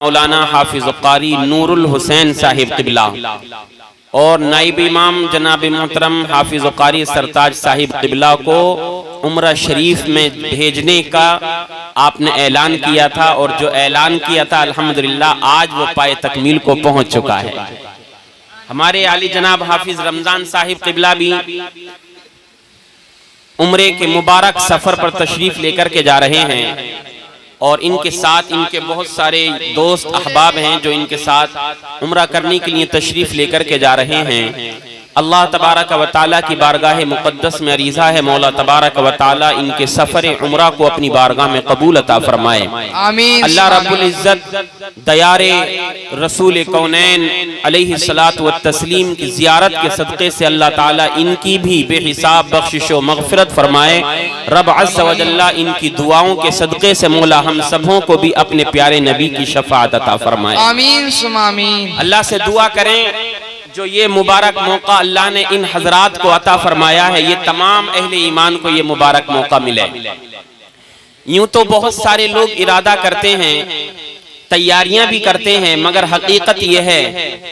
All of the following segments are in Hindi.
मौलाना हाफिज़ कारी नूरुल हुसैन साहिब क़िबला और नाइब इमाम जनाब मोहतरम हाफिज़ कारी सरताज साहिब क़िबला को उम्रा शरीफ में भेजने का आपने ऐलान किया था और जो ऐलान किया था अल्हम्दुलिल्लाह आज वो पाए तकमील को पहुंच चुका है। हमारे आली जनाब हाफिज़ रमज़ान साहिब क़िबला भी उम्रे के मुबारक सफ़र पर तशरीफ़ लेकर के जा रहे हैं और इनके साथ इनके बहुत सारे दोस्त अहबाब हैं जो इनके साथ उम्रा करने के लिए तशरीफ़ लेकर के जा रहे हैं। अल्लाह तबारक व तआला की बारगाह मुक़द्दस में अरीज़ा है मौला तबारक व तआला इनके सफ़र उम्रा को अपनी बारगाह में कबूल अता फरमाए। आमीन। अल्लाह रब्बुल इज़्ज़त दयारे रसूल कौनैन अलैहिस्सलातु व तस्लीम की ज़ियारत के सदक़े से अल्लाह ताला इनकी भी बेहिसाब बख्शिश व मग़फ़िरत फरमाए। रब अज़्ज़ व जल्ला इनकी दुआओं के सदक़े से मौला हम सबों को भी अपने प्यारे नबी की शफ़ाअत अता फरमाए। आमीन सुम्मा आमीन। अल्लाह से दुआ करें जो ये मुबारक मौका अल्लाह ने इन हजरात को अता फरमाया है, ये तमाम अहले ईमान को ये मुबारक मौका मिले। यूं तो बहुत सारे लोग इरादा करते हैं, तैयारियां भी करते हैं, मगर हकीकत ये है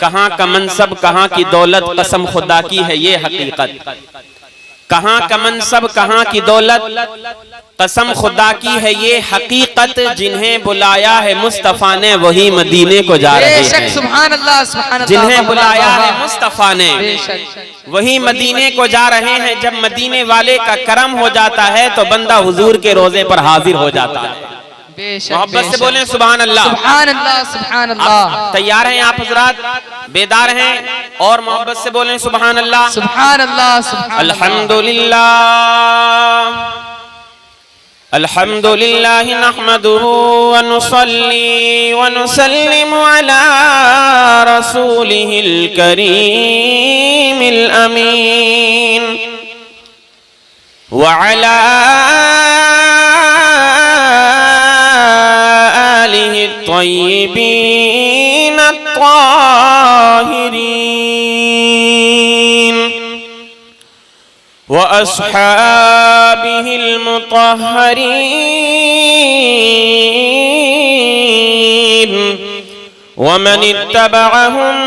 कहाँ का मनसब कहाँ की दौलत कसम खुदा की है ये हकीकत। कहाँ का मनसब कहाँ की दौलत कसम खुदा की है ये हकीकत। जिन्हें बुलाया है मुस्तफ़ा ने वही मदीने को जा रहे हैं। सुभान अल्लाह, सुभान अल्लाह। जिन्हें बुलाया है मुस्तफ़ा ने वही मदीने को जा रहे हैं। जब मदीने वाले का करम हो जाता है तो बंदा हुजूर के रोजे पर हाजिर हो जाता है। मोहब्बत से बोलें सुभान अल्लाह, सुभान अल्लाह, सुभान अल्लाह। तैयार हैं आप हजरात, बेदार हैं और मोहब्बत से बोलें सुभान अल्लाह, सुभान अल्लाह। अल्हम्दुलिल्लाह अल्हम्दुलिल्लाह नहमदुहु व नुसल्ली व नुसल्लिमु अला रसूलिहिल करीमिल अमीन व अला आलिहि त्वय्यिबीन त्वाहिरीन व अस्हाबिहिल मुतहहरीन व मन इत्तबअहुम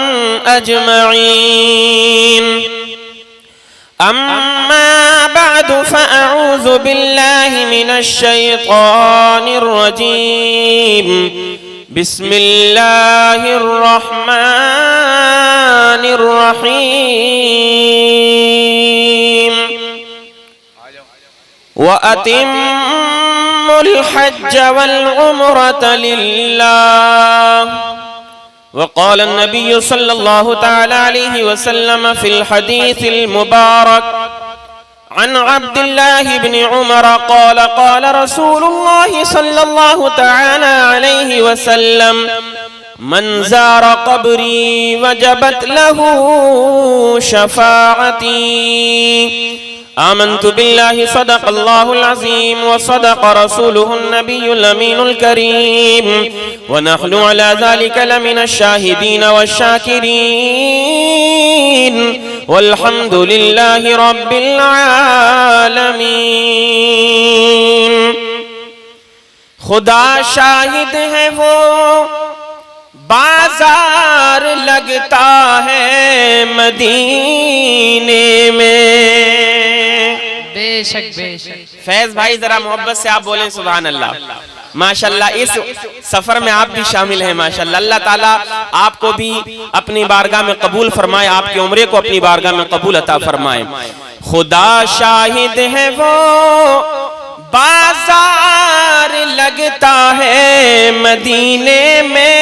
अजमईन। अम्मा बअद फ़अऊज़ु बिल्लाहि मिनश शैतानिर रजीम। बिस्मिल्लाहिर रहमानिर रहीम। व अतिम्मुल हज्ज वल उम्रत लिल्लाह। वक़ाल नबी सल्लल्लाहु तआला अलैहि वसल्लम फ़िल हदीसिल मुबारक अन अब्दुल्लाह इब्न उमर क़ाल क़ाल रसूलुल्लाह सल्लल्लाहु तआला अलैहि वसल्लम मन ज़ारा क़ब्री वजबत लहू शफ़ाअती। आमन्तु बिल्लाहि सदक़ल्लाहुल अज़ीम व सदक़ रसूलुहुन नबियुल अमीनुल करीम व नहनु अला ज़ालिका लमिनश शाहिदीन वश्शाकिरीन वल्हम्दुलिल्लाहि रब्बिल आलमीन। खुदा शाहिद है वो बाजार लगता है मदीने में। बेशक बेशक। फैज भाई जरा मोहब्बत से आप बोलें सुभान अल्लाह। माशाल्लाह इस सफर में आप भी शामिल हैं माशाल्लाह। अल्लाह ताला आपको भी अपनी बारगाह में कबूल फरमाए, आपके उम्रे को अपनी बारगाह में कबूल अता फरमाए। खुदा शाहिद है वो बाजार लगता है मदीने में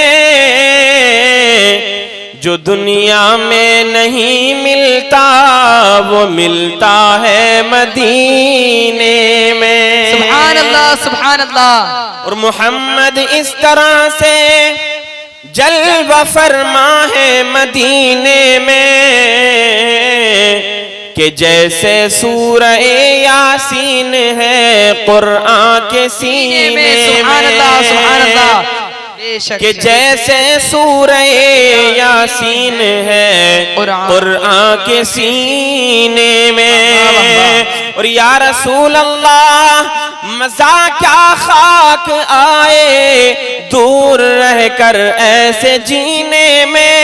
जो दुनिया में नहीं मिलता वो मिलता है मदीने में। सुभान अल्लाह, सुभान अल्लाह। और मोहम्मद इस तरह से जलवा फरमा है मदीने में कि जैसे सूरह यासीन है कुरान के सीने में। सुभान अल्लाह, सुभान अल्लाह। कि जैसे सूरह यासीन है कुरान के सीने में। और या रसूल अल्लाह मजा क्या खाक आए दूर रहकर ऐसे जीने में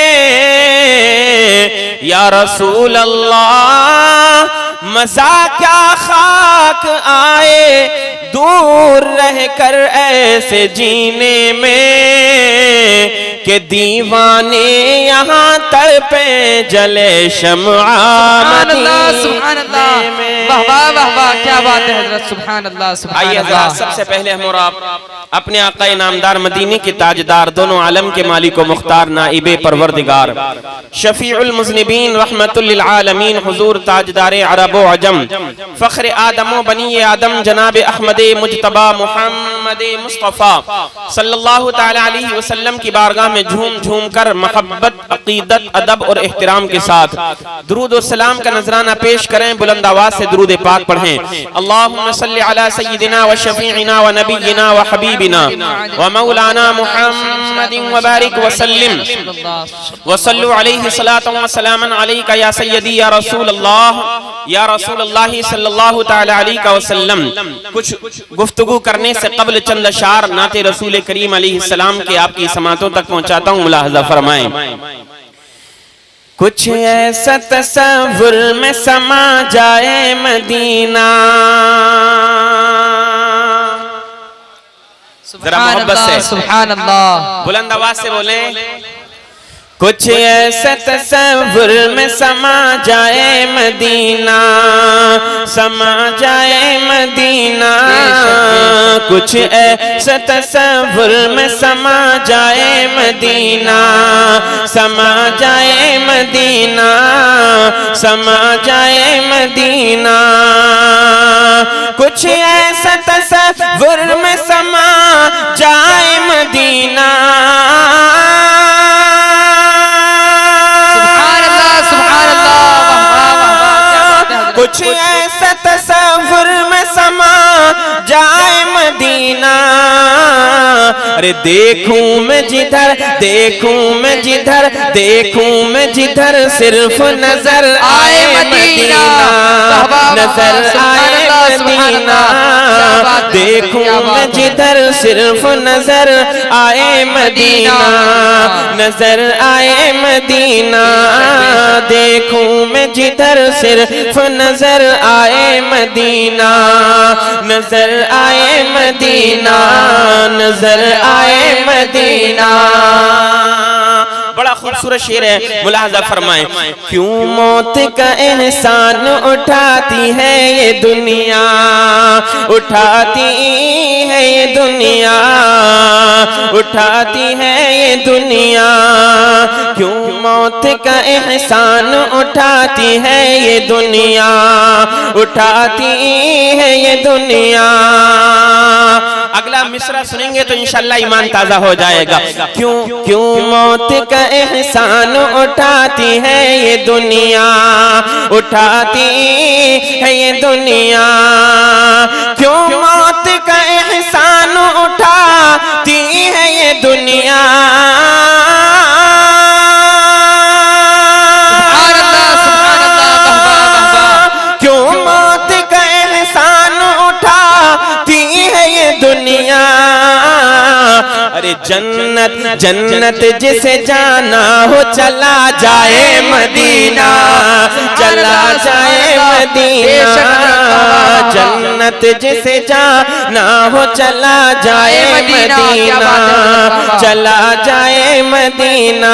या रसूल अल्लाह मजा क्या खाक आए, दूर रहकर ऐसे जीने में कि दीवाने यहाँ तड़पे जले शम्आ मदीने में। वाह वाह वाह वाह, क्या बात है हजरत, सुभान अल्लाह सुभान आइए अल्लाह। सबसे पहले हम और आप अपने आका नामदार मदीने के ताजदार, दोनों आलम के मालिक व मुख्तार, नाइबे परवरदिगार, शफीउल मुज़निबीन, रहमतुल लिल आलमीन, हुजूर ताजदार अरब व अजम, फख्र आदम व बनी आदम, जनाब अहमद मुज्तबा मुहम्मद मुस्तफ़ा सल्लल्लाहु तआला अलैहि वसल्लम की बारगाह में झूम झूम कर मोहब्बत, अकीदत, अदब और एहतराम के साथ दुरूद व सलाम का नजराना पेश करें। बुलंद आवाज से दुरूद पाक पढ़ें। अल्लाहुम्मा सल्लि अला सय्यिदिना व शफीइना व नबिय्यिना व हबीबिना व मौलाना मुहम्मदिन व बारिक व सल्लिम व सल्लु अलैहि सलातन व सलामन अलैका या सय्यदी या रसूल अल्लाह सल्लल्लाहु तआला अलैहि वसल्लम। कुछ गुफ्तगू करने से कबल चंद अशार नाते रसूल करीम अलैहिस्सलाम के आपकी समातों तक पहुंचाता हूं, मुलाहजा फरमाएं। कुछ ऐसा तसव्वुर में समा जाए मदीना, जरा मोहब्बत से सुभान अल्लाह, बुलंद आवाज से बोले। कुछ ऐसा तसव्वुर में समा जाए मदीना, समा जाए मदीना, कुछ ऐसा तसव्वुर में समा जाए मदीना, समा जाए मदीना, समा जाए मदीना, कुछ ऐसा तसव्वुर में समा जाए मदीना, कुछ ऐसा तसव्वुर में समा जाए मदीना। अरे देखूं मैं जिधर, देखूं मैं जिधर, देखूं मैं जिधर, सिर्फ नजर आए मदीना, नजर आए मदीना, देखूं मैं जिधर, सिर्फ नजर आए मदीना, नजर आए मदीना, देखूं मैं जिधर, सिर्फ नजर आए मदीना, नजर आए मदीना, नजर आए मदीना। बड़ा खूबसूरत शेर है, मुलाहजा फरमाएं। क्यों मौत का एहसान उठाती है ये दुनिया, उठाती है ये दुनिया, उठाती है ये दुनिया, क्यों मौत का एहसान उठाती है ये दुनिया, उठाती है ये दुनिया। अगला मिसरा सुनेंगे तो इंशाअल्लाह ईमान ताजा हो जाएगा। क्यों क्यों मौत का एहसान उठाती है ये दुनिया, उठाती है ये दुनिया, क्यों मौत का एहसान उठाती है ये दुनिया। क्यों मौत का एहसान उठाती है ये दुनिया। अरे जन्नत जन्नत जिसे जाना हो चला जाए मदीना, चला जाए मदीना, जन्नत जिसे जाना हो चला जाए मदीना, चला जाए मदीना,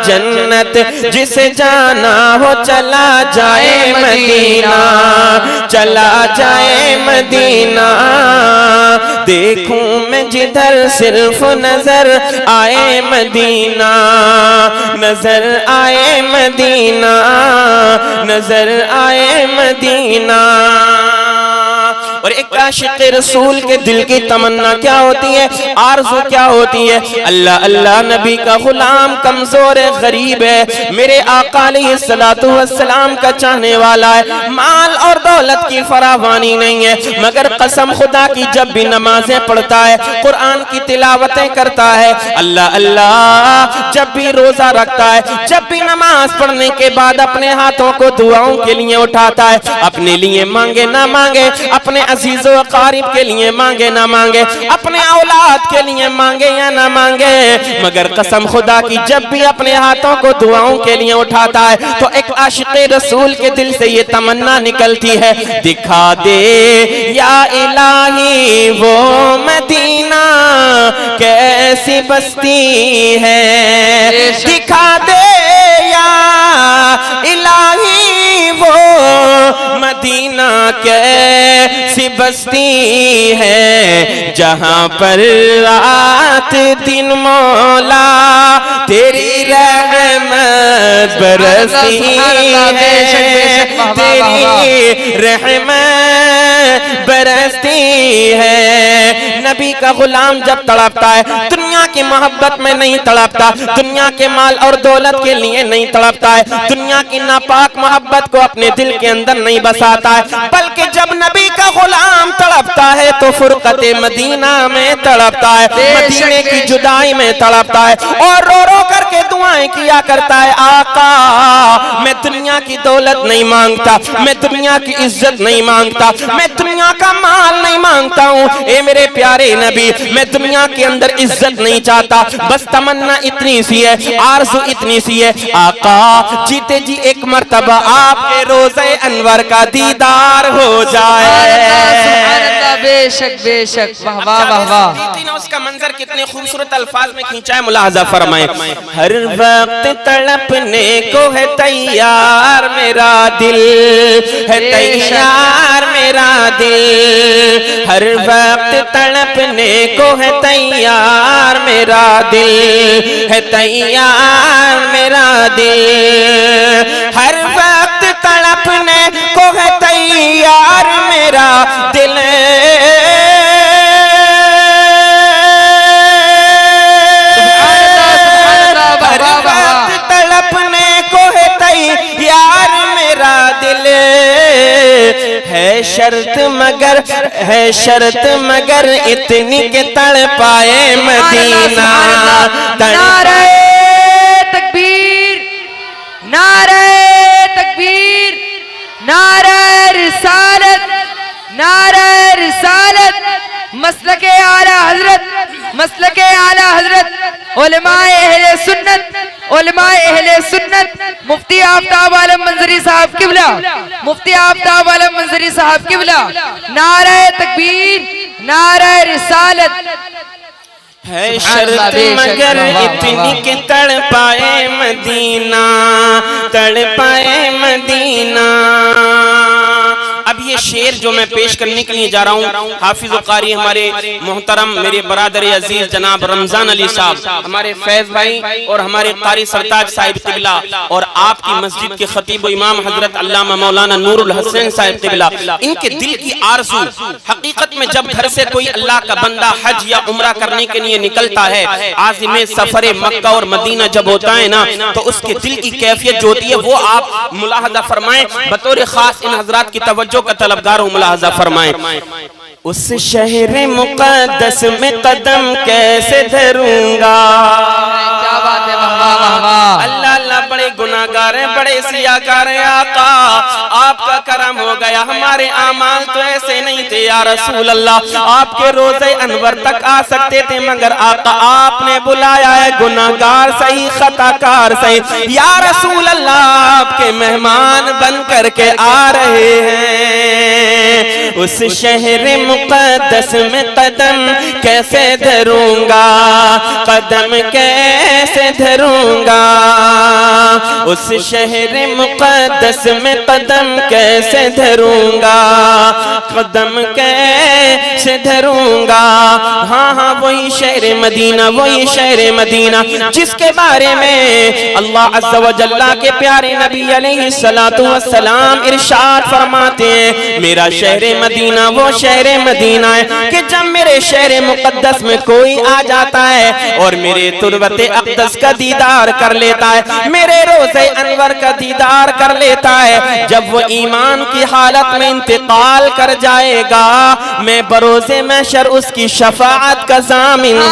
जन्नत जिसे जाना हो चला जाए मदीना, चला जाए मदीना। देखूं मैं जिधर सिर्फ नजर आए मदीना, नजर आए मदीना, नजर आए मदीना। और एक आशिक़ रसूल के दिल की तमन्ना क्या होती है, आरज़ू क्या होती है? अल्लाह अल्लाह नबी का गुलाम कमजोर है, गरीब है, मेरे आका अलैहिस्सलातु वस्सलाम का चाहने वाला है, माल और दौलत की फरावानी नहीं है, मगर कसम खुदा की जब भी नमाजें पढ़ता है, कुरान की तिलावतें करता है, अल्लाह अल्लाह जब भी रोजा रखता है, जब भी नमाज पढ़ने के बाद अपने हाथों को दुआओं के लिए उठाता है, अपने लिए मांगे ना मांगे, अपने अजीजो अकारिब के लिए मांगे ना मांगे, अपने औलाद के लिए मांगे या ना मांगे, मगर कसम खुदा की जब भी अपने हाथों को दुआओं के लिए उठाता है तो एक आशिक़े रसूल के दिल से ये तमन्ना निकलती है, दिखा दे या इलाही वो मदीना कैसी बस्ती है, दिखा दे या इलाही वो मदीना कैसी बस्ती है, जहां पर रात दिन मौला तेरी रहमत बरसती है, तेरी रहमत बरसती है। नबी का गुलाम जब तड़पता है दुनिया की मोहब्बत में नहीं तड़पता, दुनिया के माल और दौलत के लिए नहीं तड़पता है, दुनिया की नापाक मोहब्बत को अपने दिल के अंदर नहीं बसाता है, बल्कि जब नबी का गुलाम तड़पता है तो फुरकते मदीना में तड़पता है, मदीने की जुदाई में तड़पता है और रो रो करके दुआएं किया करता है, आका मैं दुनिया की दौलत नहीं मांगता, मैं दुनिया की इज्जत नहीं मांगता, मैं दुनिया का माल नहीं मांगता हूँ, ए मेरे प्यारे नबी मैं दुनिया के अंदर इज्जत नहीं चाहता, बस तमन्ना इतनी सी है, आरज़ू इतनी सी है, आका जीते जी एक मर्तबा आपके रोज़े अनवर का दीदार हो जाए। बेशक बेशक, वाह वाह वाह वाह। उसका मंजर कितने खूबसूरत अल्फाज में खींचा है, मुलाहजा फरमाए। हर वक्त तड़पने को है तैयार मेरा दिल, है तैयार मेरा दिल, हर वक्त तड़पने को है तैयार मेरा दिल, है तैयार मेरा दिल, हर वक्त तड़पने को है तैयार मेरा दिल, हर वक्त तड़पने को है तैयार मेरा दिल, है शर्त मगर, है शर्त मगर इतनी के तड़पाए मदीना। नारे तकबीर, नारे तकबीर, नारे रिसालत, नारे रिसालत, मसलके आला हजरत, मसलके आला हजरत, उलमाए अहले सुन्नत, उलमाए अहले सुन्नत, मुफ्ती आफ्ताब आलम मंजरी साहब किबला, मुफ्ती आफ्ताब आलम मंजरी साहब किबला, नारे तकबीर, नारे रिसालत, है शर्त मगर इतनी के तड़पाए मदीना, तड़पाए मदीना। अब ये शेर जो मैं पेश करने के लिए जा रहा हूँ, हाफिज कारी हमारे मोहतरम मेरे बरादर अजीज जनाब रमजान अली साहब, हमारे फैज भाई और हमारे कारी सरताज साहिब तिबला और आपकी मस्जिद के खतीब इमाम हजरत अल्लामा मौलाना नूरुल हसन साहिब तिबला, इनके दिल की आरज़ू हकीकत में जब घर से कोई अल्लाह का बंदा हज या उम्रा करने के लिए निकलता है, आज़िम सफर मक्का और मदीना जब होता है ना, तो उसके दिल की कैफियत जो होती है वो आप मुलाहजा फरमाएं, बतौर खास इन हजरात की तवज्जो का तलबगार हूं, मुलाहजा फरमाएं। उस शहर मुक़द्दस में कदम कैसे धरूंगा, क्या बात है, वाह वाह वाह वाह। अल्लाह अल्लाह बड़े गुनाहगार हैं, बड़े सियाकार हैं, आका आपका करम हो गया, हमारे आमाल तो ऐसे नहीं थे या रसूल अल्लाह, आपके रोज़े अनवर तक आ सकते थे, मगर आका आपने बुलाया है गुनाहगार सही खताकार सही, या रसूल अल्लाह आपके मेहमान बन करके आ रहे हैं। उस शहर मुक़द्दस में कदम कैसे धरूंगा, कदम कैसे धरूंगा, उस शहर मुक़द्दस में कदम कैसे धरूंगा, कदम कैसे धरूंगा। हाँ हाँ वही शहर मदीना, वही शहर मदीना जिसके बारे में अल्लाह अज़्ज़ा व जल्ला के प्यारे नबी अलैहिस्सलातु वस्सलाम इरशाद फरमाते हैं, मेरा शहर मदीना वो शहर मदीना है कि जब मेरे शहर मुक़द्दस में कोई आ जाता है और मेरे तुरबते अक़दस का दीदार कर लेता है, मेरे रोज़े अनवर का दीदार कर लेता है, जब वो ईमान की हालत में इंतकाल कर जाएगा, मैं बरोज़े महशर उसकी शफाअत का ज़ामिन हूँ।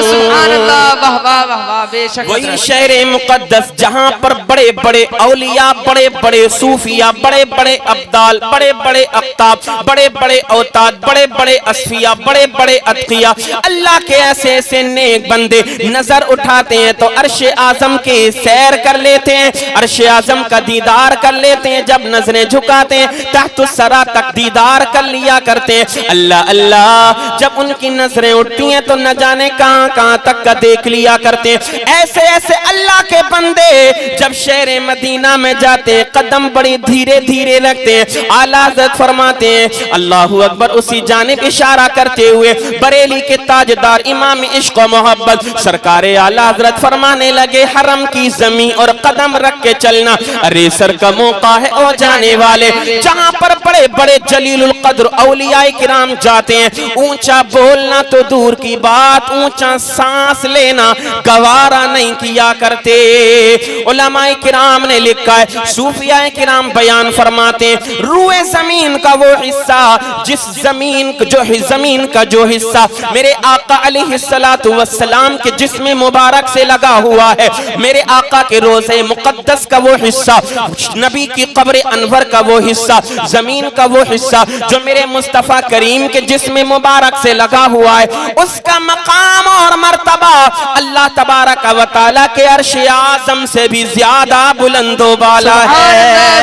सुभान अल्लाह, वाह वाह वाह वाह, बेशक वही शहर मुक़द्दस जहाँ पर बड़े बड़े औलिया, बड़े बड़े सूफिया, बड़े बड़े अब्दाल, बड़े बड़े अख्ताब, बड़े बड़े औताद, बड़े बड़े असफिया, बड़े बड़े अतकिया, अल्लाह के ऐसे ऐसे नेक बंदे नजर उठाते हैं तो अर्श आजम के सैर कर लेते हैं, अर्श आजम का दीदार कर लेते हैं। जब नजरें झुकाते हैं तहत सरा तक दीदार कर लिया करते हैं। अल्लाह अल्लाह, जब उनकी नजरें उठती हैं तो न जाने कहां कहां तक का देख लिया करते हैं। ऐसे ऐसे अल्लाह के बंदे जब शहर मदीना में जाते हैं, कदम बड़ी धीरे धीरे रखते हैं। आला हज़रत फरमाते हैं अल्लाहु अकबर, उसी जानिब इशारा करते हुए बरेली के ताजदार इमाम इश्क व मोहब्बत सरकारे आला हज़रत फरमाने लगे, हरम की जमीन और कदम रख के चलना अरे सर का मौका है ओ जाने वाले, जहां पर बड़े बड़े जलीलुल कद्र औलियाए किराम जाते हैं, ऊंचा बोलना तो दूर की बात, ऊंचा सांस लेना गवारा नहीं किया करते। उलमाए किराम ने लिखा है, सूफियाए किराम बयान फरमाते हैं, रूए जमीन का वो हिस्सा, जिस जमीन का जो हिस्सा मेरे आका अलैहिस्सलातु वस्सलाम के जिस्म मुबारक से लगा हुआ है, मेरे आका के रोज़े मुक़द्दस का वो हिस्सा, नबी की कब्र अनवर का वो हिस्सा, जमीन का वो हिस्सा जो मेरे मुस्तफ़ा करीम के जिस्म मुबारक से लगा हुआ है, उसका मकाम और मर्तबा अल्लाह तबारक व तआला के अर्श आज़म से भी ज्यादा बुलंदो बाला है।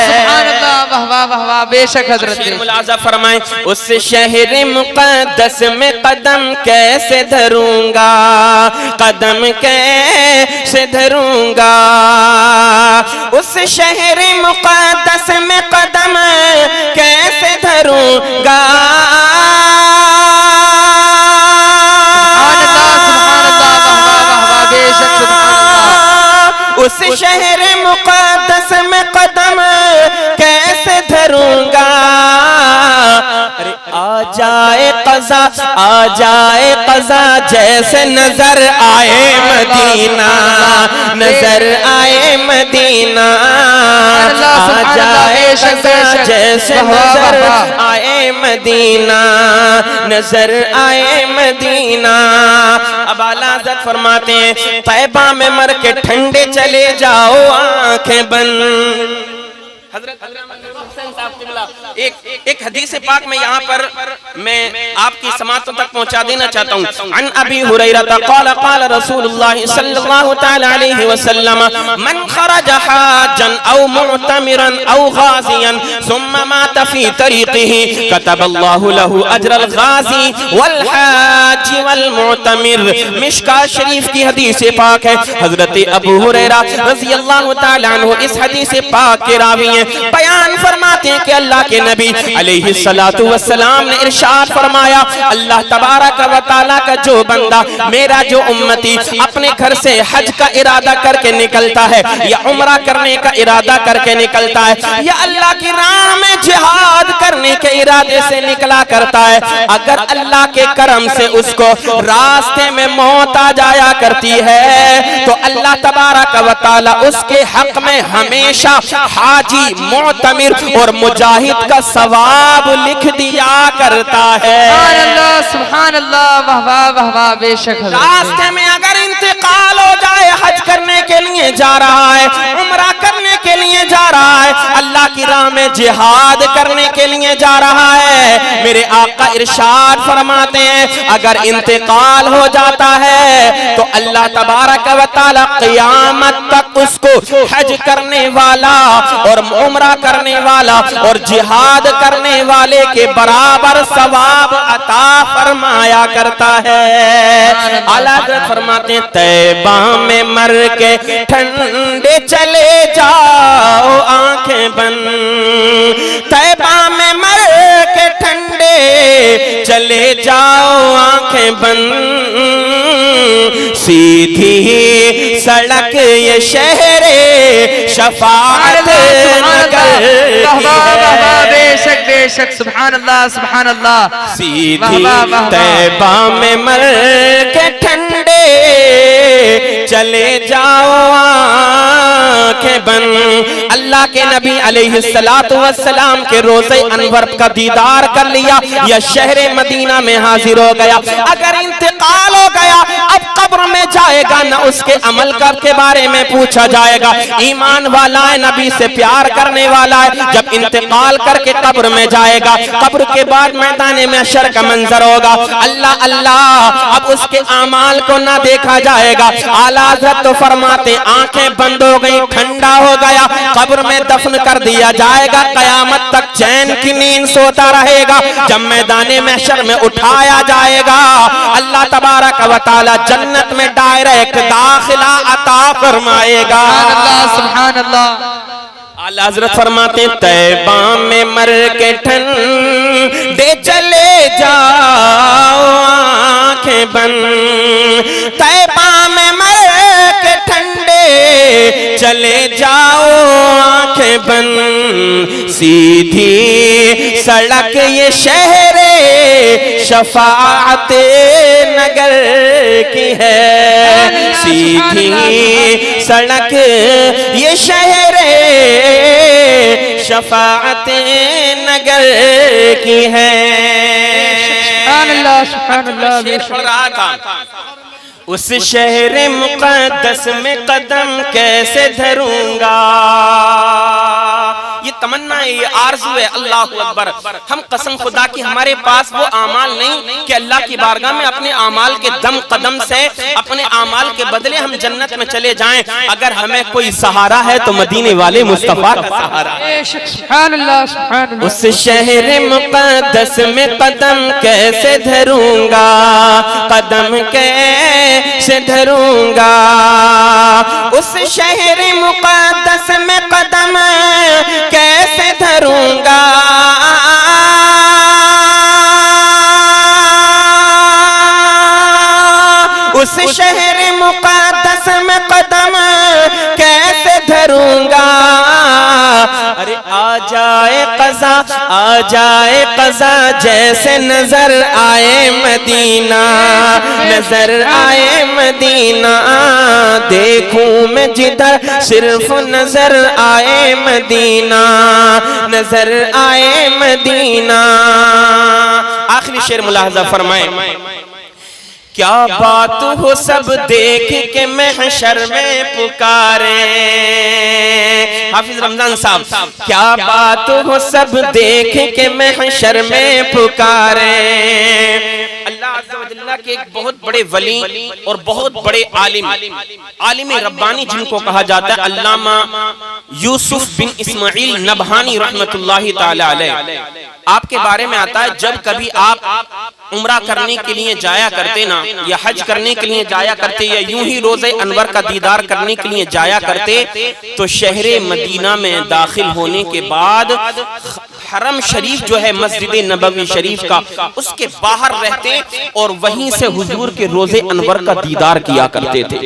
सुभान अल्लाह, वाह वाह वाह वाह, बेशक हज़रत मुलाज़ा फरमाएं, उस शहर मुक़द्दस में कदम कैसे धरूंगा, कदम कैसे धरूंगा, उस शहर मुक़द्दस में कदम कैसे धरूंगा, उस शहर मुक़द्दस में कदम कैसे धरूंगा। अरे आ जाए क़ज़ा जैसे नजर आए मदीना, नजर आए मदीना, आ जाए क़ज़ा जैसे नजर आए मदीना, नजर आए मदीना। अब आला हज़रत फरमाते हैं, तैबा में मर के ठंडे चले जाओ आंखें बंद। एक हदीस पाक में यहाँ पर मैं आपकी समातों तक पहुँचा देना चाहता हूँ। अन अबी हुरैरा क़ाल क़ाल रसूलुल्लाह सल्लल्लाहु तआला अलैहि वसल्लम मन खरज हाजन औ मुअतमिरन औ गाज़ियन सुम्मा मात फी तरीक़िही कतबल्लाहु लहु अज्रल गाज़ी वल हाज वल मुअतमिर। मिशका शरीफ की हदीस पाक है। हजरत अबू हुरैरा रज़ियल्लाहु तआला अन्हु इस हदीस पाक के रावी हैं। बयान फरमाते हैं कि अल्लाह के नबी अलैहिस्सलातु वस्सलाम ने इरशाद फरमाया, अल्लाह तबारक व तआला का जो बंदा, मेरा जो उम्मती अपने घर से हज का इरादा करके निकलता है या उम्रा करने का इरादा करके निकलता है या अल्लाह की राह में जिहाद करने के इरादे से निकला करता है, अगर अल्लाह के करम से उसको रास्ते में मौत आ जाया करती है तो अल्लाह तबारक व तआला उसके हक में हमेशा हाजी, मुअतमिर और मुजाहिद का सवाब लिख दिया करता है। सुभान अल्लाह, वाह वाह वाह वाह, बेशक। रास्ते में अगर इंतकाल हो जाए, हज करने के लिए जा रहा है, उम्रा करने के लिए जा रहा है, अल्लाह की राह में जिहाद करने के लिए जा रहा है, मेरे आका इरशाद फरमाते हैं अगर इंतकाल हो जाता है तो अल्लाह तबारक व तआला क़यामत तक उसको हज करने वाला और उम्रा करने वाला और जिहाद करने वाले के बराबर सवाब अता फरमाया करता है। आला हज़रत फरमाते हैं, तैबा में मर के ठंडे चले जाओ आंखें बंद, तैबा में मर के ठंडे चले जाओ आंखें बंद, सीधी सड़क ये शहरे शफाअत नगर बेशक बेशक, सुभान अल्लाह सुभान अल्लाह। सीधी तैबा में मर के ठंडे चले जाओ आंखें बंद। अल्लाह के नबी अलैहिस्सलातु वस्सलाम के रोज़े अनवर का दीदार कर लिया, या शहर मदीना में हाजिर हो गया। अगर इंतकाल हो गया, अब कब्र में जाएगा, न उसके अमल के बारे में पूछा जाएगा। ईमान वाला है, नबी से प्यार करने वाला है, जब इंतकाल करके कब्र में जाएगा, कब्र के बाद मैदान महशर का मंजर होगा। अल्लाह अल्लाह, अब उसके आमाल को ना देखा जाएगा। आला हज़रत तो फरमाते आंखें बंद हो गई, ठंडा हो गया, कब्र में दफन कर दिया जाएगा। कयामत तक चैन की नींद सोता रहेगा। जब मैदान महशर में उठाया जाएगा, अल्लाह तबारक व तआला जन्नत में डायरेक्ट दाखिला अता फरमाएगा। सुभान अल्लाह। आला हज़रत फरमाते तैबा में मर के ठंडे चले जाओ आंखें बंद। तैबा में मर के ठंडे चले जाओ आंखें बंद। सीधी सड़क ये शहरे शफाअते नगर की है। सीधी सड़क ये शहरे शफाअते नगर की है। सुभान अल्लाह, सुभान अल्लाह। उस शहर मुक़द्दस में कदम कैसे धरूंगा, ये तमन्ना है, ये आरज़ू है। अल्लाह अकबर। हम कसम खुदा की हमारे पास वो आमाल नहीं कि अल्लाह की बारगाह में अपने आमाल के दम कदम से अपने आमाल के बदले हम जन्नत में चले जाएं। अगर हमें कोई सहारा है तो मदीने वाले मुस्तफा का सहारा है। सुभान अल्लाह, सुभान अल्लाह। उस शहर मुक़द्दस में कदम कैसे धरूंगा, कदम कैसे धरूंगा। उस शहर मुक़द्दस में कदम कैसे धरूंगा। उस शहर मुक़द्दस में कदम कैसे धरूंगा। अरे आ जाए क़ज़ा, आ जाए क़ज़ा, जैसे नजर आए मदीना, नजर आए मदीना। देखूं मैं जिधर सिर्फ नजर आए मदीना, नजर आए मदीना। आखिरी शेर मुलाहजा फरमाए, क्या बात हो सब देख के महशर में पुकारे। हाफिज रमजान साहब, क्या बात हो सब देख के महशर में पुकारे। अल्लाह अज़्ज़ा व जल्ला के एक बहुत बड़े वली और बहुत बड़े आलिम रब्बानी जिनको कहा जाता है अल्लामा यूसुफ बिन इस्माइल नबहानी रहमतुल्लाहि ताला अलैह, आपके बारे में आता है जब कभी आप उम्रा करने के लिए जाया करते ना, या हज करने के लिए जाया करते, या यूं ही रोज़े अनवर का दीदार करने के लिए जाया करते, तो शहरे मदीना में दाखिल होने के बाद हरम शरीफ जो है मस्जिद नबवी शरीफ का, उसके बाहर रहते और वहीं से हुजूर के रोज़े अनवर का दीदार किया करते थे।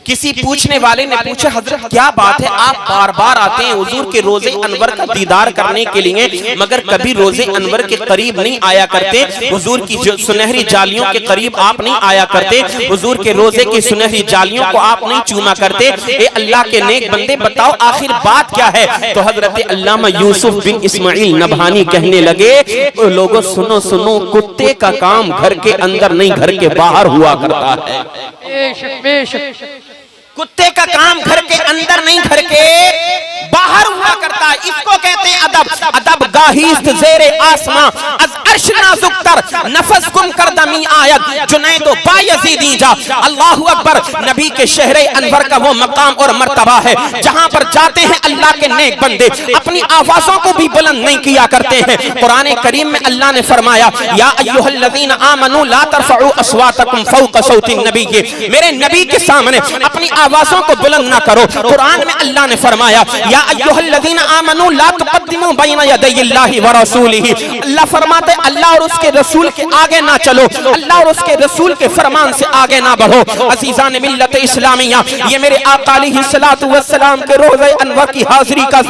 किसी पूछने वाले ने पूछा, हजरत क्या बात है, आप बार बार आते हैं हुजूर के रोज़े अनवर का दीदार करने के लिए, मगर कभी रोज़े अनवर के करीब नहीं आया करते, हुजूर की सुनहरी जालियों के करीब आप नहीं आया करते, हुजूर के रोज़े की सुनहरी जालियों को आप नहीं चूमा करते। ए अल्लाह के नेक बंदे, बताओ आखिर बात क्या है। तो हजरत अल्लामा यूसुफ बिन इस्माइल नबहानी कहने लगे, लोगों सुनो सुनो, कुत्ते का काम घर के अंदर नहीं घर के बाहर हुआ करता है। कुत्ते का काम घर के अंदर नहीं घर के बाहर हुआ करता है। इसको कहते हैं अदब। अदब गाहिस्त ज़ेरे आसमां अज अर्श नाजुकतर नफस गुम कर दमी आयत जुनैदो बायज़ीदी जा। अल्लाहु अकबर। नबी के शहरे अनवर का वो मकाम और मर्तबा है जहां पर जाते हैं अल्लाह के नेक बंदे, अपनी आवाजों को भी बुलंद नहीं किया करते हैं। कुरान करीम में अल्लाह ने फरमाया, या अय्युहल्लज़ीना आमनू ला तरफउ अस्वातकुम फौक़ सौतिन नबी, मेरे नबी के सामने अपनी आवाजों को बुलंद ना करो। कुरान में अल्लाह ने फरमाया, या अय्युहल्लज़ीना आमनू ला तुक़द्दिमू बैना यदैयिल्लाहि व रसूलिही। अल्लाह फरमाते अल्लाह और उसके रसूल के आगे ना चलो, अल्लाह और उसके रसूल के फरमान से आगे ना बढ़ो। अजीजान मिल्लत इस्लामिया, ये मेरे आका अलैहिस्सलातु वस्सलाम के रोज़े अनवर की हाजिरी का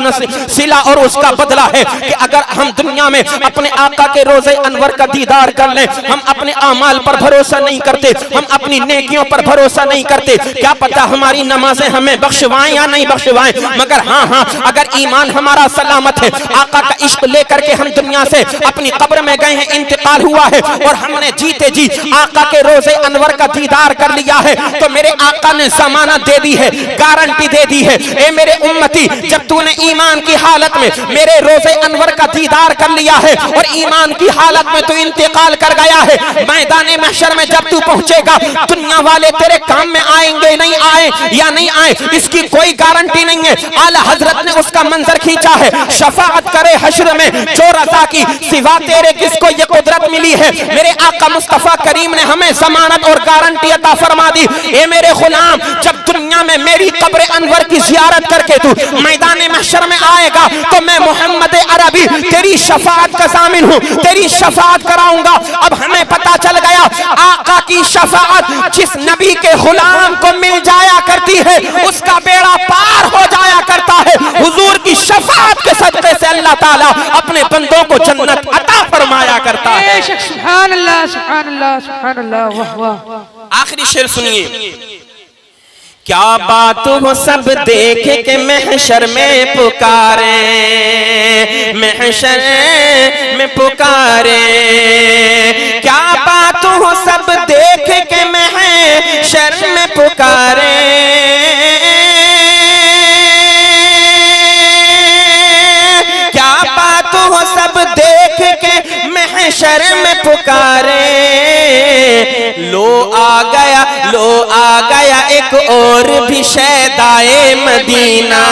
सिला और उसका बदला है कि अगर हम दुनिया में अपने आका के रोज़े अनवर का दीदार कर लें, हम अपने आमाल पर भरोसा नहीं करते, हम अपनी नेकियों पर भरोसा नहीं करते, क्या पता हमारी नमाजें हमें बख्शवाएं या नहीं बख्शवाएं, मगर हाँ, अगर ईमान हमारा सलामत है, आका का इश्क लेकर के हम दुनिया से अपनी कब्र में गए हैं, इंतकाल हुआ है और हमने जीते जी आका के रोज़े अनवर का दीदार कर लिया है, तो मेरे आका ने जमानत दे दी है, गारंटी दे दी है, ए मेरे उम्मती, जब तूने ईमान की हालत में मेरे रोज़े अनवर का दीदार कर लिया है और ईमान की हालत में तू इंतकाल कर गया है, मैदाने महशर में जब तू पहुंचेगा, दुनिया वाले तेरे काम में आएंगे, नहीं आए या नहीं आए, इसकी कोई गारंटी नहीं है। आला हजरत ने उसका मंजर खींचा है, शफाअत करे हश्र में जो रज़ा की, सिवा तेरे किसको ये कुदरत मिली है। मेरे आका मुस्तफा करीम ने हमें जमानत और गारंटी अता फरमा दी। ए मेरे गुलाम, जब दुनिया में मेरी कब्र अनवर की जियारत करके तू मैदाने महशर में आएगा, तो मैं मोहम्मद अरबी तेरी शफाअत का ज़ामिन हूँ, तेरी शफाअत कराऊंगा। अब हमें पता चल गया, आका की शफाअत जिस नबी के गुलाम को मिल जाया करती है, उसका बेड़ा पार हो जाया करता है। हुजूर की शफाअत के सदक़े से अल्लाह ताला अपने बंदों को जन्नत अता फरमाया करता है। सुभान अल्लाह, सुभान अल्लाह, सुभान अल्लाह, वाह वाह। आखिरी शेर सुनिए, क्या बात हो सब देख के महशर में पुकारे, महशर में पुकारे, क्या बात हो सब देख के महशर में पुकारे, क्या बात हो सब देख के महशर में पुकारे, लो आ गया एक और भी शहदाए मदीना,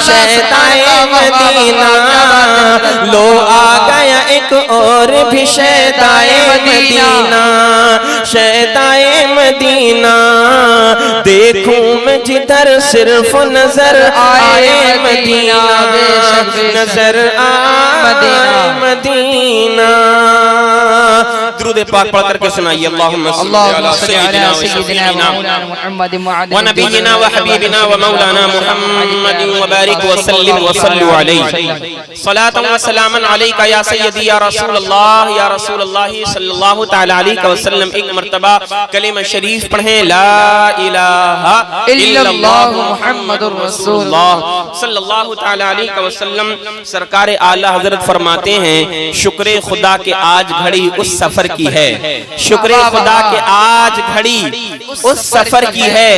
शहदाए मदीना, लो आ गया एक और भी शहदाए मदीना, शहदाए मदीना, देखूं मैं जिधर सिर्फ नजर आए मदीना, नजर आए मदीना। दुरूद पाक पढ़ करके सुनाइए, अल्लाहुम्मा सल्ली अला सय्यिदिना व नबियिना व हबीबिना व मौलाना मुहम्मदिन व बारिक व सल्लिम व सल्लु अलैहि सलातन व सलामन अलैका या सय्यदी या रसूल अल्लाह, या रसूल अल्लाह सल्लल्लाहु तआला अलैहि वसल्लम। एक मर्तबा कलिमा शरीफ पढ़ें, ला इलाहा इल्लल्लाह मुहम्मदुर रसूलुल्लाह सल्लल्लाहु तआला अलैहि वसल्लम। सरकार आला हजरत फरमाते हैं, शुक्र खुदा के आज घड़ी उस सफर की है, शुक्र खुदा के आज घड़ी उस सफर की है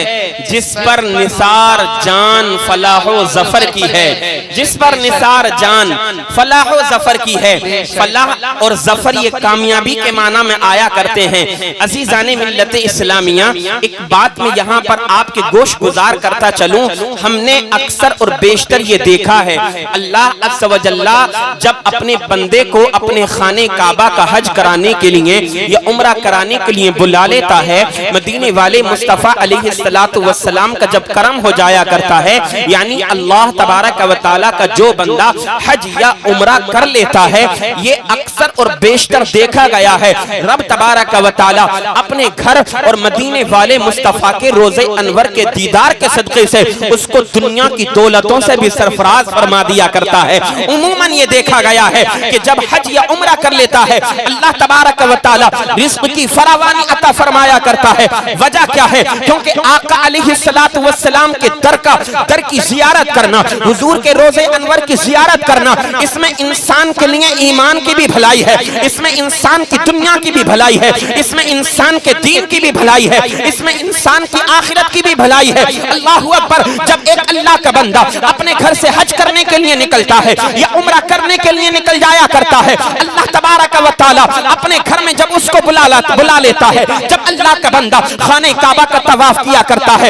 जिस पर निसार जान फलाहो जफर की है, जिस पर निसार जान फलाहो जफर की है। फलाह और जफर ये कामयाबी के माना में आया करते हैं। अजीजाने मिल्लत इस्लामिया, एक बात में यहाँ पर आपके गोश गुजार करता चलूं, हमने अक्सर और बेशतर ये देखा है, अल्लाह अज़्ज़ व जल्ला जब अपने बंदे को अपने खाने काबा का हज कराने के लिए या उम्रा कराने के लिए बुला लेता है, मदीने वाले मुस्तफ़ा अलैहिस्सलातु वस्सलाम का जब करम हो जाया करता है, यानी अल्लाह तबारक व तआला का जो बंदा हज या उम्रा कर लेता है, ये अक्सर और बेशतर देखा गया है, रब तबारक व तआला अपने घर और मदीने वाले मुस्तफ़ा के रोज़े अनवर के दीदार के सदक़े से उसको दुनिया की दौलतों से भी सरफराज फरमा दिया करता है। उमूमन ये देखा गया है कि जब हज या उम्रा कर लेता है, अल्लाह तबारक व तआला रिज़्क़ की फरावानी अता फरमाया करता है। वजह क्या है? क्योंकि आका अलैहिस्सलातु वस्सलाम के दर की जियारत करना, हुजूर के रोज़े अनवर की जियारत करना, इसमें इंसान के लिए ईमान की भी भलाई है, इसमें इंसान की दुनिया की भी भलाई है, इसमें इंसान के दीन की भी भलाई है, इसमें इंसान की आखिरत की भी भलाई है। अल्लाहु अकबर। जब एक अल्लाह का बंदा अपने घर से हज करने के लिए निकलता है या उम्रा करने के लिए निकल जाया करता है, अल्लाह तबारक व तआला अपने घर में जब उसको बुला लेता है, जब अल्लाह का बंदा खाने काबा का तवाफ तवाफ किया करता है,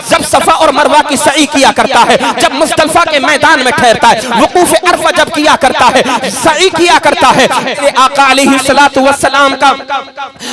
जब सफा और मरवा की सई किया करता है, जब मुज़दलिफा के मैदान में ठहरता है, वुकूफ अरफा जब किया करता है, सई किया करता है, आका अलैहिस्सलातु वस्सलाम का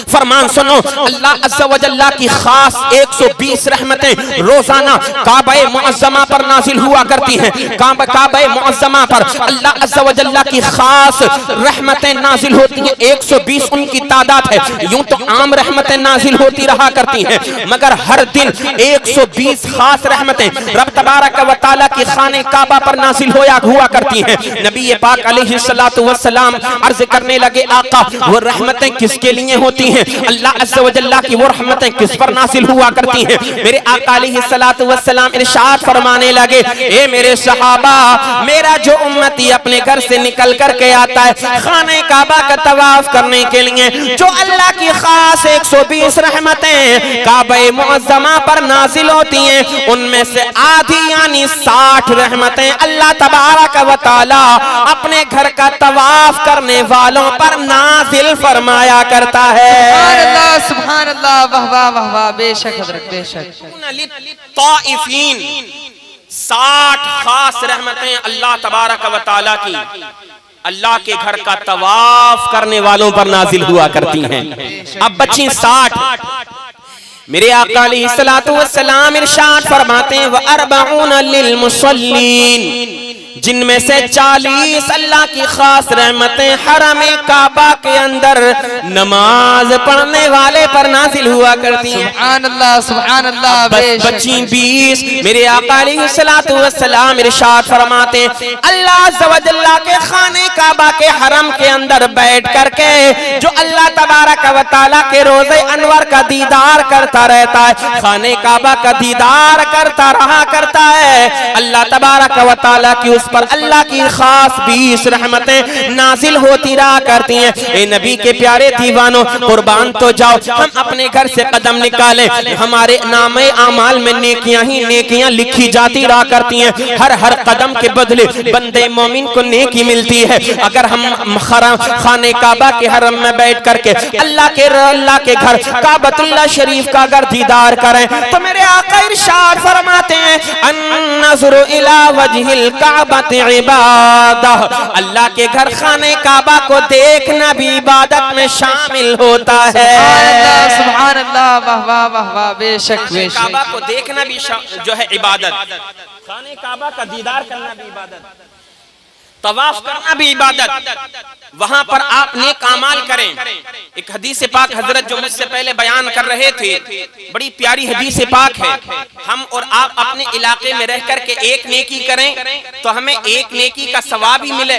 फरमान सुनो, अल्लाह अज़्ज़ा व जल्ला की खास 120 रहमतें रोजाना काबा मुअज़्ज़मा पर नाजिल हुआ करती हैं। काबा मुअज़्ज़मा पर अल्लाह अज़्ज़ा व जल्ला की खास रहमतें नाजिल होती हैं, 120 उनकी तादाद है। यूं तो आम रहमतें नाजिल होती रहा करती हैं, मगर हर दिन 120 खास रहमतें रब तबारक व तआला की खाने काबा पर नाजिल हुआ करती हैं। नबी पाक अलैहिस्सलातु वस्सलाम अर्ज करने लगे, आका वो रहमतें किसके लिए होती हैं? अल्लाह अज़्ज़ा व जल्ला की वो रहमतें किस पर नाजिल हुआ करती हैं? मेरे आका अलैहिस्सलातु वस्सलाम इरशाद फरमाने लगे, ए मेरे सहाबा, मेरा जो उम्मती अपने घर से निकल करके आता है खाने काबा का तवाफ करने के लिए, जो अल्लाह की खास 120 रहमतें काबा मुअज़्ज़मा पर नाजिल होती हैं, उनमें से आधी यानी 60 रहमतें अल्लाह तबारक व तआला अपने घर का तवाफ करने वालों पर नाजिल फरमाया करता है। सुभान अल्लाह, वाह वाह वाह वाह, बेशक हज़रत बेशक। ताइफीन 60 खास रहमतें अल्लाह तबारक व तआला की अल्लाह के घर का तवाफ करने वालों पर नाजिल हुआ करती हैं। अब बच्ची 60। मेरे आका अलैहिस्सलातु वस्सलाम इरशाद फरमाते हैं, व अर्बऊन लिल मुसल्लीन, जिनमें से 40 अल्लाह की खास रहमतें हरम काबा के अंदर नमाज पढ़ने वाले पर नाजिल हुआ करती हैं। सुभान अल्लाह, सुभान अल्लाह, बच्ची 20। मेरे आका अलैहिस्सलातु वस्सलाम इरशाद फरमाते हैं, अल्लाह अज़्ज़ा व जल्ला के खाने काबा के हरम के अंदर बैठ करके जो अल्लाह तबारक व तआला के रोज़े अनवर का दीदार करता रहता है, खाने काबा का दीदार करता रहा करता है, अल्लाह तबारक व तआला की उस पर अल्लाह की खास 20 रहमतें नाजिल होती रहा करती हैं। ए नबी के प्यारे दीवानों, कुर्बान तो जाओ, हम अपने घर से कदम निकालें, हमारे नामे आमाल में नेकियां ही नेकियां लिखी जाती रहा करती हैं। हर कदम के बदले बंदे मोमिन को नेकी मिलती है। अगर हम खाने काबा के हरम में बैठ करके अल्लाह के घर काबतुल्लाह शरीफ का अगर दीदार करें, तो मेरे आका इरशाद फरमाते हैं, अन्नज़ुरु इला वजहिल काबा इबादह, अल्लाह के घर खाने काबा को देखना भी इबादत में शामिल होता है। सुभान अल्लाह, वाह वाह वाह वाह, बेशक बेशक। काबा को देखना भी जो है इबादत, खाने काबा का दीदार करना भी इबादत, तवाफ करना भी इबादत, वहां पर आप नेक अमाल करें। एक हदीस पाक हजरत जो मुझसे पहले बयान कर रहे थे, बड़ी प्यारी हदीस पाक है। हम और आप अपने इलाके में रह करके एक नेकी करें तो हमें एक नेकी का सवाब ही मिले,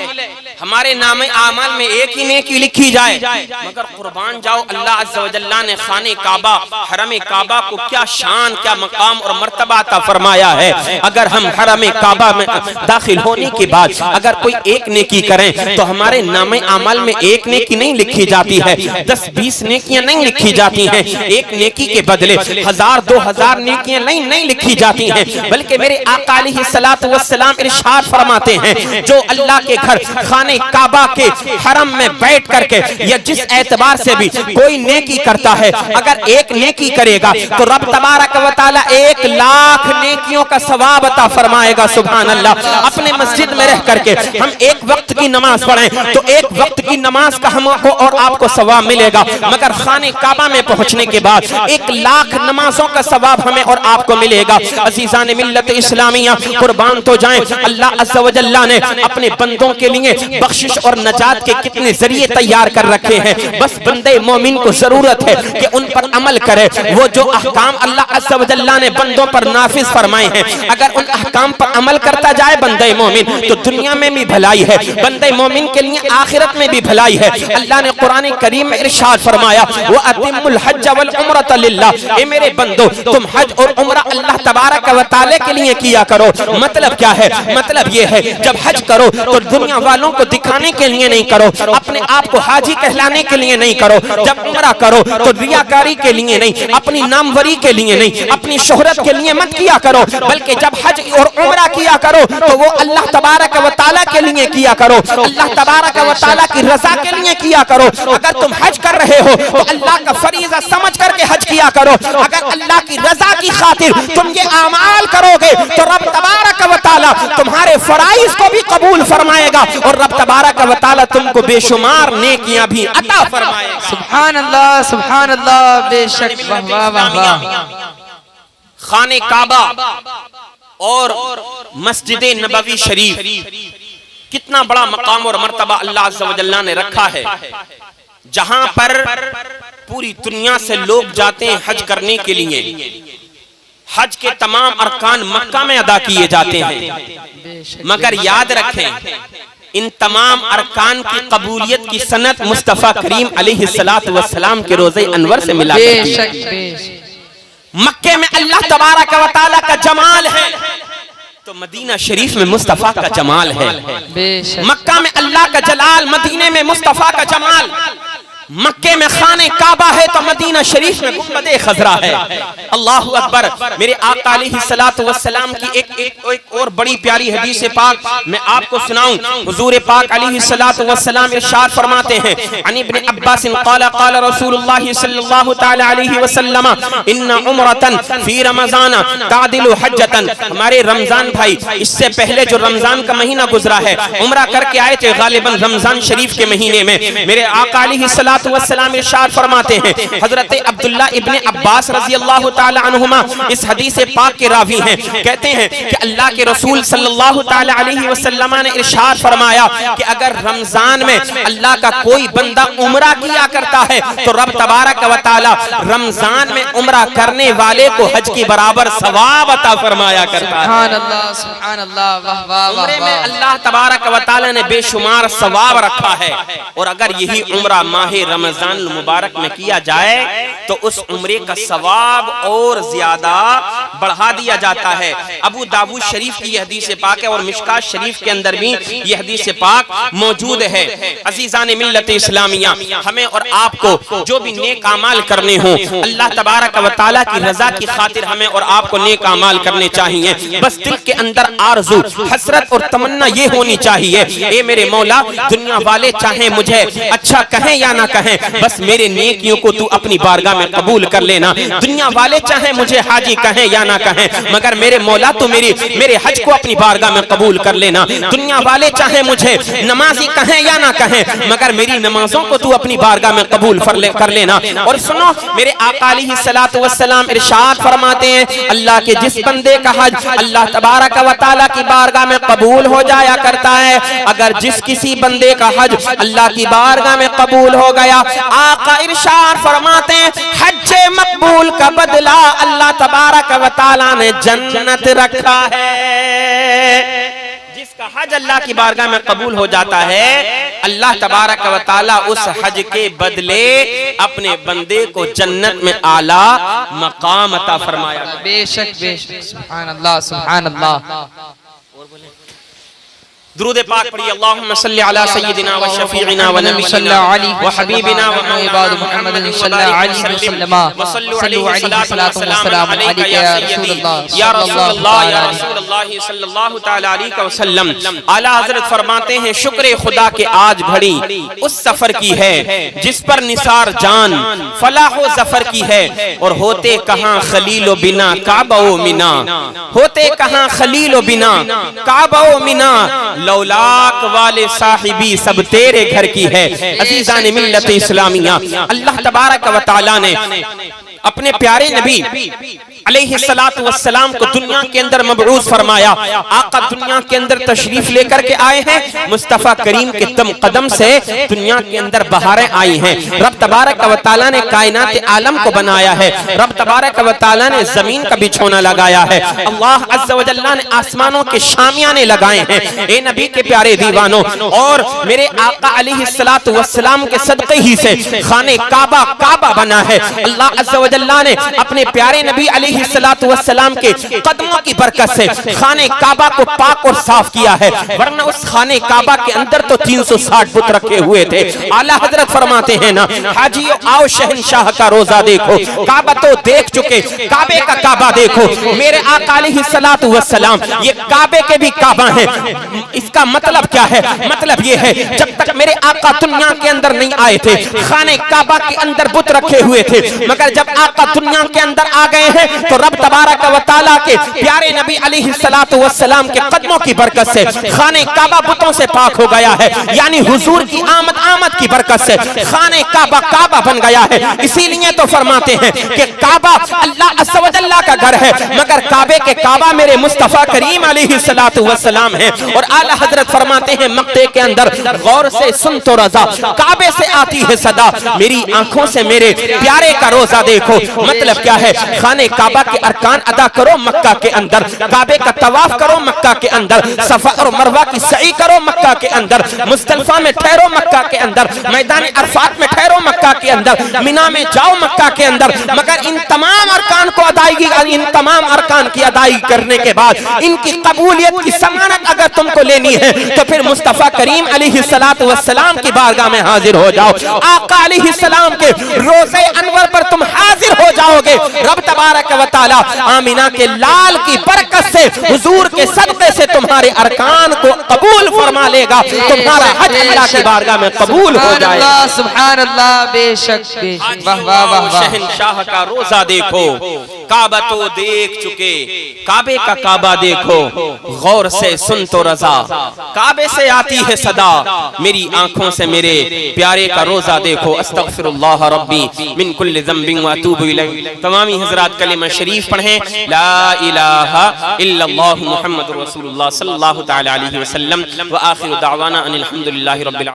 हमारे नामे आमाल में एक ही नेकी लिखी जाए। मगर कुर्बान जाओ, अल्लाह अज़्ज़ा व जल्ला ने खाने काबा हरम काबा को क्या शान, क्या मकाम और मर्तबा अता फरमाया है। अगर हम हरम काबा में दाखिल होने के बाद अगर कोई एक नेकी करें तो हमारे नामे आमाल में एक नेकी नहीं लिखी जाती है, 10-20 नेकियां नहीं लिखी जाती हैं। एक नेकी के बदले 1000-2000 नेकियां नहीं लिखी जाती हैं, बल्कि मेरे आका अलैहिस्सलातु वस्सलाम इरशाद फरमाते हैं, जो अल्लाह के घर खाने काबा के हरम में बैठ करके या जिस एतबार से भी कोई नेकी करता है, अगर एक नेकी करेगा तो रब तबारक व तआला 1 लाख नेकियों का सवाब अता फरमाएगा। सुभान अल्लाह। अपने मस्जिद में रह करके हम एक वक्त की नमाज पढ़ें तो एक वक्त की नमाज का हमको और आपको सवाब मिलेगा, मगर खाने काबा में पहुंचने के बाद 1 लाख नमाजों का सवाब हमें और आपको मिलेगा। अजीजान मिल्लत इस्लामिया, कुर्बान तो जाएं, अल्लाह अज़्ज़ा व जल्ला ने अपने बंदों के लिए बख्शिश और नजात के कितने जरिए तैयार कर रखे हैं। बस बंदे मोमिन को जरूरत है कि उन पर अमल करे। वो जो अहकाम अल्लाह अज़्ज़ा व जल्ला ने बंदों पर नाफिज फरमाए हैं, अगर उन अहकाम पर अमल करता जाए बंदे मोमिन, तो दुनिया में भी भलाई है, बंदे मोमिन के लिए आखिरत में भी भलाई है। अल्लाह ने कुरान करीम में इरशाद फरमाया, व अतिमुल हज्ज वल उम्रत लिल्लाह, ए मेरे बंदो, तुम हज और उम्रा अल्लाह तबारक व तआला के लिए किया करो। मतलब क्या है? मतलब ये है, जब हज करो तो दुनिया वालों को दिखाने के लिए नहीं करो, अपने आप को हाजी कहलाने के लिए नहीं करो। जब उम्रा करो तो रियाकारी के लिए नहीं, अपनी नामवरी के लिए नहीं, अपनी शोहरत के लिए मत किया करो, बल्कि जब हज और उम्रा किया करो तो वो अल्लाह तबारक व तआला के लिए किया करो, अल्लाह तबारक व तआला की रजा के लिए किया करो। अगर तुम हज कर रहे हो तो अल्लाह का फरीज़ा समझ करके हज किया करो। अगर अल्लाह की रजा की खातिर तुम ये आमाल करोगे तो रब तबारक व तआला तुम्हारे फराइज को भी कबूल फरमाएगा और रब तबारक व तआला तुमको बेशुमार नेकियां भी अता फरमाएगा। सुभान अल्लाह, बेशक, वाह वाह वाह वाह। खाने काबा और मस्जिद नबवी शरीफ, कितना बड़ा मकाम और मर्तबा अल्लाह अज़्ज़ व जल्ला ने रखा है, जहां पर पूरी दुनिया से लोग जाते हैं हज करने के लिए। हज के तमाम अरकान मक्का में अदा किए जाते हैं, मगर याद रखें इन तमाम अरकान की कबूलियत की सनत मुस्तफ़ा करीम अलैहिस्सलातु वस्सलाम के रोज़े अनवर से मिला करती है। मक्के में अल्लाह तबारक व तआला का जमाल है तो मदीना शरीफ में मुस्तफ़ा का जमाल है। मक्का में अल्लाह का जलाल, मदीने में मुस्तफ़ा का जमाल। मक्के में खाने काबा है तो मदीना शरीफ में गुंबदे खजरा है। अल्लाहु अकबर। मेरे आका अलैहिस्सलातु वस्सलाम की एक और बड़ी प्यारी हदीस पाक मैं आपको सुनाऊं। हुजूर पाक अलैहिस्सलातु वस्सलाम इरशाद फरमाते हैं, अन इब्न अब्बास क़ाल क़ाल रसूलुल्लाह सल्लल्लाहु तआला अलैहि वसल्लम इन्न उम्रतन फी रमज़ान तादिलु हज्जतन। हमारे रमजान भाई, इससे पहले जो रमजान का महीना गुजरा है, उम्रा करके आए थे गालिबन रमजान शरीफ के महीने में। मेरे आका अलैहिस्सलातु वस्सलाम इरशाद फरमाते हैं, हजरत अब्दुल्ला इब्ने अब्बास रज़ी अल्लाह ताला अन्हुमा इस हदीस पाक के रावी हैं। कहते हैं कि अल्लाह के रसूल सल्लल्लाहु ताला अलैहि वसल्लम ने इरशाद फरमाया कि अगर रमजान में अल्लाह का कोई बंदा उम्रा किया करता है तो रब तबारक व तआला रमजान में उम्रा करने वाले को हज के बराबर सवाब अता फरमाया करता है। सुभान अल्लाह, वाह वाह वाह। उम्रे में अल्लाह तबारक व तआला ने बेशुमार सवाब रखा है और अगर यही उम्रा माह रमजान मुबारक में किया जाए तो उस उम्रे का सवाब और ज्यादा बढ़ा दिया जाता है। अबू दाऊद शरीफ की यह हदीस पाक है और मिशकात शरीफ के अंदर भी यह हदीस पाक मौजूद है। अजीजान मिल्लत इस्लामिया, हमें और आपको जो भी नेक अमाल करने हो अल्लाह तबारक व तआला की रजा की खातिर हमें और आपको नेक अमाल करने चाहिए। बस दिल के अंदर आरज़ू, हसरत और तमन्ना ये होनी चाहिए, ए मेरे मौला, दुनिया वाले चाहे मुझे अच्छा कहें या ना कहें, बस मेरे नेकियों को तू अपनी बारगाह में कबूल कर लेना। दुनिया वाले चाहे मुझे हाजी कहें या ना कहें, मगर मेरे मौला तू मेरे हज को अपनी बारगाह में कबूल कर लेना। दुनिया वाले चाहे मुझे नमाजी कहें या ना कहें, मगर मेरी नमाजों को तू अपनी बारगाह में कबूल कर लेना। और सुनो, मेरे आका अलैहिस्सलातु वस्सलाम इरशाद फरमाते हैं, अल्लाह के जिस बंदे का हज अल्लाह तबारक व तआला की बारगाह में कबूल हो जाया करता है, अगर जिस किसी बंदे का हज अल्लाह की बारगाह में कबूल हो गया, आका इरशाद फरमाते हैं, हज्जे मकबूल का बदला अल्लाह तबारक व तआला ने जन्नत रखा है। जिसका हज अल्लाह की बारगाह में कबूल हो जाता है, अल्लाह तबारक व तआला उस हज के बदले अपने बंदे को जन्नत में आला मकाम अता फरमाया। बेशक बेशक, सुभान अल्लाह, सुभान अल्लाह। दुरूद पाक पढ़िए, अल्लाहुम्मा सल्लि अला सय्यिदिना व शफीइना व नबीना व हबीबिना व मौलाना मुहम्मद सल्लल्लाहु अलैहि वसल्लम व सल्लु अलैहि सलातु व सलाम अलैका या रसूलल्लाह या रसूलल्लाह सल्लल्लाहु तआला अलैहि वसल्लम। आला हजरत फरमाते हैं, शुक्र खुदा के आज घड़ी उस सफर की है जिस पर निसार जान फलाह व जफर की है। और होते कहां खलील बिना काबा व मिना, होते कहां खलील बिना काबा व मिना, लौलाक वाले साहिबी सब तेरे घर की है। अजीजान मिल्लत इस्लामिया, अल्लाह तबारक व तआला ने अपने प्यारे नबी अलैहिस्सलातु वस्सलाम को दुनिया के अंदर मबऊस फरमाया। आका दुनिया के अंदर तशरीफ लेकर के आए हैं, मुस्तफ़ा करीम के कदम से दुनिया के अंदर बहारें आई हैं। रब तबारक व तआला ने कायनात आलम को बनाया है, रब तबारक व तआला ने जमीन का बिछोना लगाया है, अल्लाह अज़्ज़ व जल्ला ने आसमानों के शामियाने लगाए हैं। ए नबी के प्यारे दीवानों, और मेरे आका अलैहिस्सलातु वस्सलाम के सदक़े ही से खाने काबा बना है। अल्लाह अज़्ज़ व जल्ला ने अपने प्यारे नबी अलैहि अलैहिस्सलातु वस्सलाम के कदमों की बरकत से खाने काबा को पाक और साफ किया है, वरना उस खाने काबा के अंदर तो 360 बुत रखे हुए थे। आला हजरत फरमाते हैं ना, हाजियो आओ शहंशाह का रोजा देखो, काबा तो देख चुके, काबे का काबा देखो। मेरे आका अलैहिस्सलातु वस्सलाम ये काबे के भी काबा हैं। इसका मतलब क्या है? मतलब ये है, जब तक मेरे आका दुनिया के अंदर नहीं आए थे, खाने काबा के अंदर बुत रखे हुए थे, मगर जब आका दुनिया के अंदर आ गए हैं तो रब तबारक व तआला के प्यारे नबी अलैहिस्सलातु वस्सलाम के कदमों की बरकत से खाने काबा बुतों से पाक हो गया है। यानी हुजूर की आमद की बरकत से खाने काबा काबा बन गया है। इसीलिए तो फरमाते हैं कि काबा अल्लाह अज़्ज़ व जल्ला का घर है, मगर काबे के काबा मेरे मुस्तफा करीम अलैहिस्सलातु वस्सलाम है। और आला हजरत फरमाते हैं मक्के के अंदर गौर से सुन तो रज़ा, काबे से आती है सदा, मेरी आंखों से मेरे प्यारे का रोजा देखो। मतलब क्या है? खाने काबा के अरकान अदा करो मक्का के अंदर, काबे का तवाफ करो मक्का के अंदर, सफा और मरवा की सई करो मक्का के अंदर, मुस्तल्फा में ठहरो मक्का के अंदर, मैदान अरफात में ठहरो मक्का के अंदर, मिना में जाओ मक्का के अंदर। मगर इन तमाम अरकान को इन तमाम अरकान की अदायगी करने के बाद इनकी कबूलियत की जमानत अगर तुमको लेनी है तो फिर मुस्तफा करीम अलैहिस्सलातु वस्सलाम की बारगाह में हाजिर हो जाओ। आका अलैहिस्सलाम के रोज़े अनवर पर तुम हाजिर हो जाओगे। रब तबारक व तआला आमिना के लाल की बरकत से, हुजूर के सदक़े से तुम्हारे अरकान को कबूल फरमा लेगा, तुम्हारा हज अल्लाह की बारगाह में कबूल हो जाएगा। सुभान अल्लाह, बेशक बेशक, वाह वाह वाह वाह। शहंशाह का रोजा देखो, काबा तो देख चुके, काबे का काबा देखो, गौर से सुन तो रज़ा, काबे से आती है सदा, मेरी आंखों से मेरे प्यारे का रोजा देखो। अस्तगफिरुल्लाह रब्बी मिन कुल्लि ज़ंबिन व अतूबु इलैह। तमामी हज़रात कलिमा शरीफ पढ़ें, ला इलाहा इल्लल्लाहु मुहम्मदुर रसूलुल्लाह सल्लल्लाहु तआला अलैहि वसल्लम व आखिरु दावाना अनिल हम्दुलिल्लाहि रब्बिल